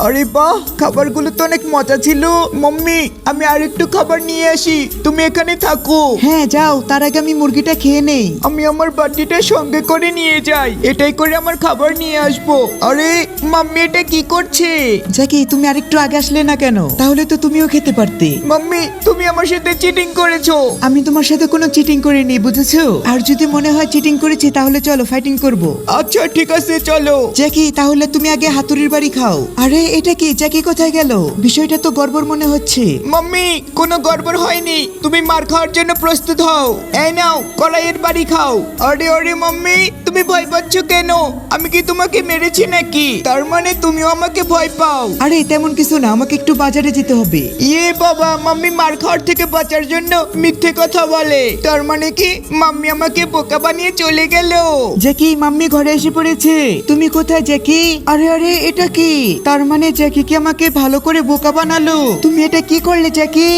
আরে বাহ, খাবারগুলো তো অনেক মজা ছিল। মাম্মি, আমি আরেকটু খাবার নিয়ে আসি, তুমি এখানে থাকো। হ্যাঁ যাও, তার আগে আমি মুরগিটা খেয়ে নেই। আমি আমার বাটিটা সঙ্গে করে নিয়ে যাই, এটাই করে আমার খাবার নিয়ে আসবো। আরে মাম্মি, এটা কি করছে? জ্যাকি, তুমি আরেকটু আগে আসলে না কেন? তাহলে তো তুমিও খেতে পারতে। মাম্মি, তুমি আমার সাথে চিটিং করেছো। আমি তোমার সাথে কোনো চিটিং করিনি, বুঝেছো? আর যদি মনে হয় চিটিং করেছি তাহলে চলো ফাইটিং করব। আচ্ছা ঠিক আছে, চলো। জ্যাকি, তাহলে তুমি আগে হাতুড়ির বাড়ি খাও। আরে এটা কি? জ্যাকি কোথায় গেল? বিষয়টা তো গড়বড় মনে হচ্ছে। মাম্মি, কোনো গড়বড় হয়নি, তুমি মার খাওয়ার জন্য প্রস্তুত হও। এই নাও, কড়াইয়ের বাড়ি খাও। আরে আরে মাম্মি, তুমি ভয় পাচ্ছ কেন? আমি কি তোমাকে মেরেছি নাকি? তার মানে তুমিও আমাকে ভয় পাও? আরে তেমন কিছু না, আমাকে একটু বাজারে যেতে হবে। ইয়ে বাবা, মাম্মি মার খাওয়ার থেকে বাঁচার জন্য মিথ্যে কথা বলে। তার মানে কি মাম্মি আমাকে বোকা বানিয়ে চলে গেল? জ্যাকি, মাম্মি ঘরে এসে পড়েছে। তুমি কোথায় জ্যাকি? আরে আরে এটা কি? তার মানে জ্যাকি কি আমাকে ভালো করে বোকা বানালো? তুমি এটা কি করলে জ্যাকি?